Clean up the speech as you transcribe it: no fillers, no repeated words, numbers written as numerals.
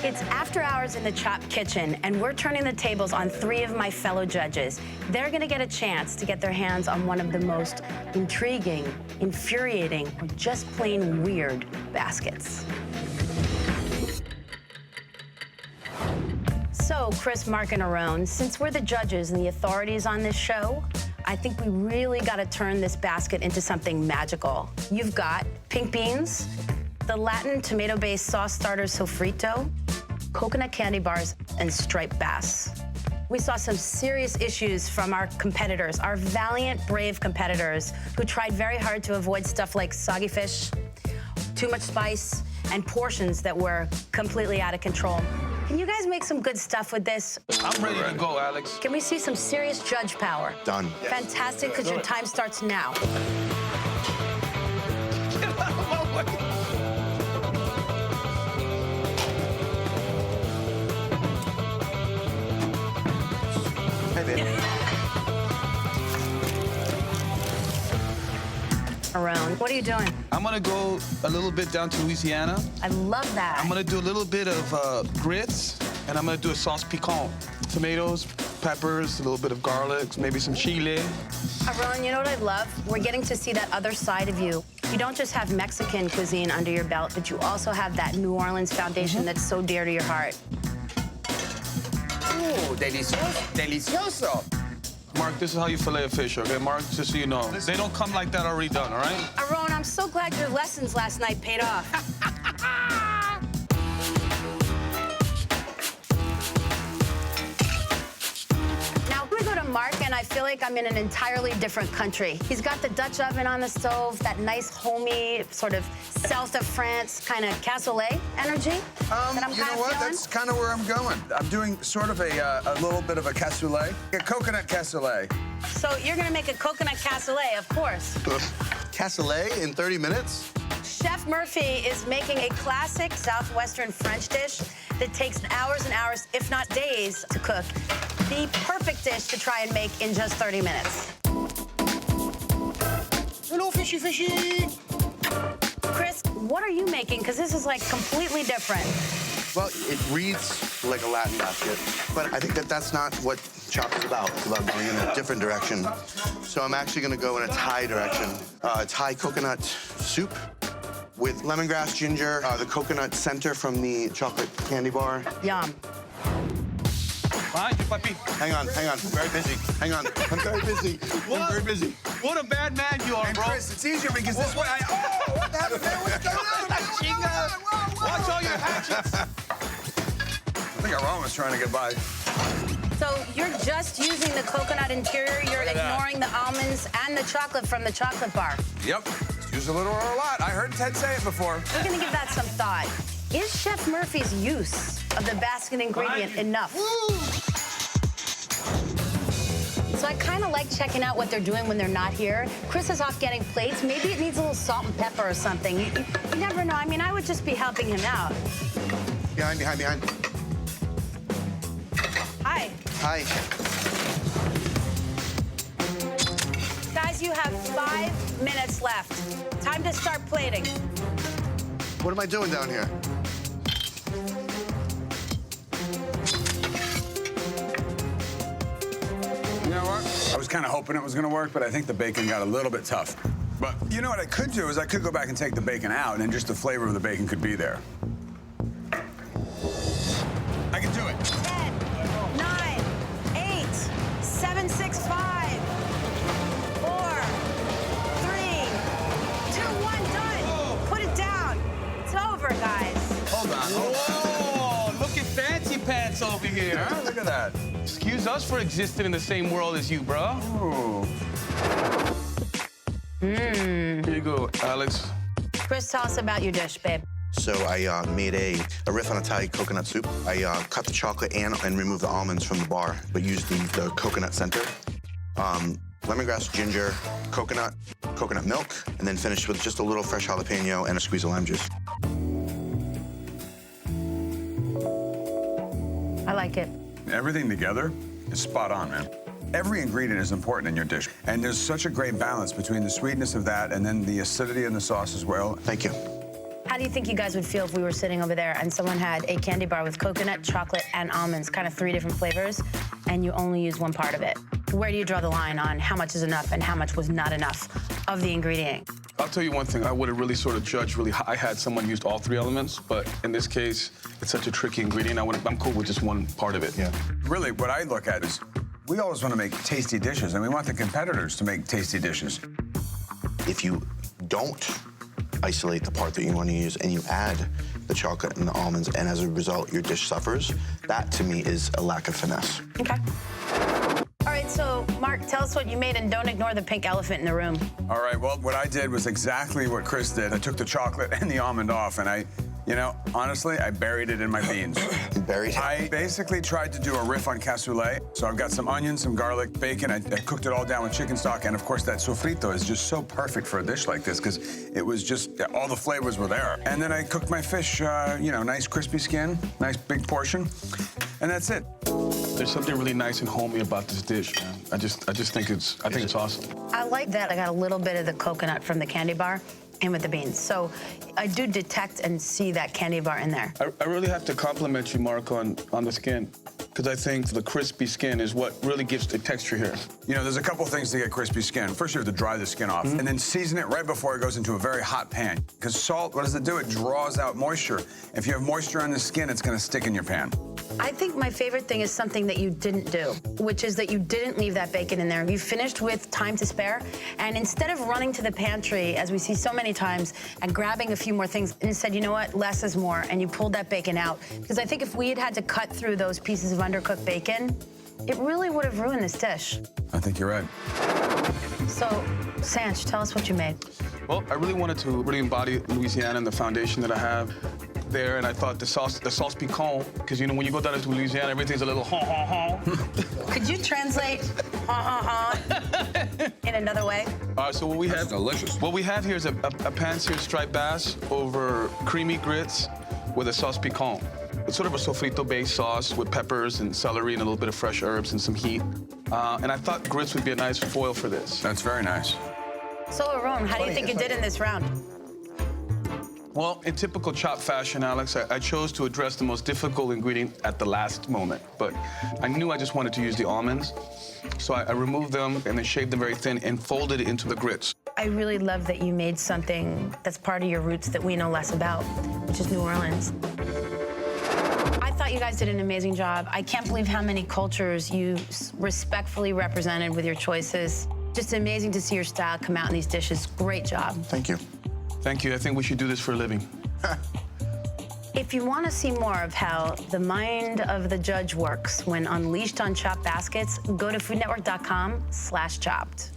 It's after hours in the Chop kitchen, and we're turning the tables on 3 of my fellow judges. They're gonna get a chance to get their hands on one of the most intriguing, infuriating, or just plain weird baskets. So, Chris, Marc, and Aaron, since we're the judges and the authorities on this show, I think we really gotta turn this basket into something magical. You've got pink beans, the Latin tomato-based sauce starter sofrito, coconut candy bars, and striped bass. We saw some serious issues from our competitors, our valiant, brave competitors who tried very hard to avoid stuff like soggy fish, too much spice, and portions that were completely out of control. Can you guys make some good stuff with this? I'm ready to go, Alex. Can we see some serious judge power? Done. Fantastic, because your time starts now. Get out of my way. Hey, babe. Aaron, what are you doing? I'm gonna go a little bit down to Louisiana. I love that. I'm gonna do a little bit of grits, and I'm gonna do a sauce piquante. Tomatoes, peppers, a little bit of garlic, maybe some chile. Aaron, you know what I love? We're getting to see that other side of you. You don't just have Mexican cuisine under your belt, but you also have that New Orleans foundation that's so dear to your heart. Ooh, delicioso, delicioso. Mark, this is how you fillet a fish, okay? Mark, just so you know. They don't come like that already done, all right? Aaron, I'm so glad your lessons last night paid off. Now, we go to Marc, and I feel like I'm in an entirely different country. He's got the Dutch oven on the stove, that nice, homey, sort of south of France kind of cassoulet energy that I'm You know kind of what? feeling. That's kind of where I'm going. I'm doing sort of a little bit of a cassoulet, a coconut cassoulet. So you're gonna make a coconut cassoulet, of course. Cassoulet in 30 minutes? Chef Murphy is making a classic southwestern French dish that takes hours and hours, if not days, to cook. The perfect dish to try and make in just 30 minutes. Hello, fishy, fishy. Chris, what are you making? Because this is like completely different. Well, it reads like a Latin basket, but I think that that's not what Chop is about. It's about going in a different direction. So I'm actually gonna go in a Thai direction. Thai coconut soup with lemongrass, ginger, the coconut center from the chocolate candy bar. Yum. Behind you, puppy. Hang on, I'm very busy. Hang on, I'm very busy. I'm very busy. What a bad man you are, And bro. Chris, it's easier because this way oh, what happened there? What's going on? Chinga. Watch all your hatchets. I think Aaron was trying to get by. So you're just using the coconut interior, you're Look at that. ignoring the almonds and the chocolate from the chocolate bar. Yep. Use a little or a lot. I heard Ted say it before. We're gonna give that some thought. Is Chef Murphy's use of the basket ingredient enough? So I kind of like checking out what they're doing when they're not here. Chris is off getting plates. Maybe it needs a little salt and pepper or something. You never know. I mean, I would just be helping him out. Behind. Hi. Hi. Guys, you have 5 minutes left. Time to start plating. What am I doing down here? You know what? I was kind of hoping it was going to work, but I think the bacon got a little bit tough. But you know what I could do is I could go back and take the bacon out, and just the flavor of the bacon could be there. I can do it. 10, 9, 8, 7, 6, 5, 4, 3, 2, 1, done. Put it down. It's over, guys. Hold on. Whoa, look at fancy pants over here. Huh? Look at that. Excuse us for existing in the same world as you, bro. Ooh. Here you go, Alex. Chris, tell us about your dish, babe. So I made a riff on a Thai coconut soup. I cut the chocolate and removed the almonds from the bar, but used the coconut center. Lemongrass, ginger, coconut milk, and then finished with just a little fresh jalapeno and a squeeze of lime juice. I like it. Everything together is spot on, man. Every ingredient is important in your dish, and there's such a great balance between the sweetness of that and then the acidity in the sauce as well. Thank you. How do you think you guys would feel if we were sitting over there and someone had a candy bar with coconut, chocolate, and almonds, kind of 3 different flavors, and you only use one part of it? Where do you draw the line on how much is enough and how much was not enough of the ingredient? I'll tell you one thing, I would have really sort of judged I had someone used all 3 elements, but in this case, it's such a tricky ingredient, I'm cool with just one part of it. Yeah. Really, what I look at is we always want to make tasty dishes, and we want the competitors to make tasty dishes. If you don't isolate the part that you want to use and you add the chocolate and the almonds, and as a result, your dish suffers, that to me is a lack of finesse. Okay. All right, so Mark, tell us what you made, and don't ignore the pink elephant in the room. All right, well, what I did was exactly what Chris did. I took the chocolate and the almond off, and honestly, I buried it in my beans. Buried? I basically tried to do a riff on cassoulet. So I've got some onions, some garlic, bacon. I cooked it all down with chicken stock. And of course, that sofrito is just so perfect for a dish like this because it was just, all the flavors were there. And then I cooked my fish, nice crispy skin, nice big portion. And that's it. There's something really nice and homey about this dish, man. I just think it's awesome. I like that I got a little bit of the coconut from the candy bar in with the beans. So I do detect and see that candy bar in there. I really have to compliment you, Mark, on the skin, because I think the crispy skin is what really gives the texture here. There's a couple things to get crispy skin. First, you have to dry the skin off, and then season it right before it goes into a very hot pan. Because salt, what does it do? It draws out moisture. If you have moisture on the skin, it's gonna stick in your pan. I think my favorite thing is something that you didn't do, which is that you didn't leave that bacon in there. You finished with time to spare, and instead of running to the pantry, as we see so many times, and grabbing a few more things, and said, you know what, less is more, and you pulled that bacon out. Because I think if we had to cut through those pieces of undercooked bacon, it really would have ruined this dish. I think you're right. So, Sanch, tell us what you made. Well, I really wanted to really embody Louisiana and the foundation that I have there, and I thought the sauce piquant, because when you go down into Louisiana, everything's a little ha. Could you translate ha in another way? So what we have, delicious. What we have here is a pan-seared striped bass over creamy grits with a sauce piquant. It's sort of a sofrito-based sauce with peppers and celery and a little bit of fresh herbs and some heat. And I thought grits would be a nice foil for this. That's very nice. So, Aaron, how do you think you did in this round? Well, in typical Chopped fashion, Alex, I chose to address the most difficult ingredient at the last moment. But I knew I just wanted to use the almonds. So I removed them and then shaved them very thin and folded it into the grits. I really love that you made something that's part of your roots that we know less about, which is New Orleans. I thought you guys did an amazing job. I can't believe how many cultures you respectfully represented with your choices. Just amazing to see your style come out in these dishes. Great job. Thank you. Thank you. I think we should do this for a living. If you want to see more of how the mind of the judge works when unleashed on chopped baskets, go to foodnetwork.com/chopped.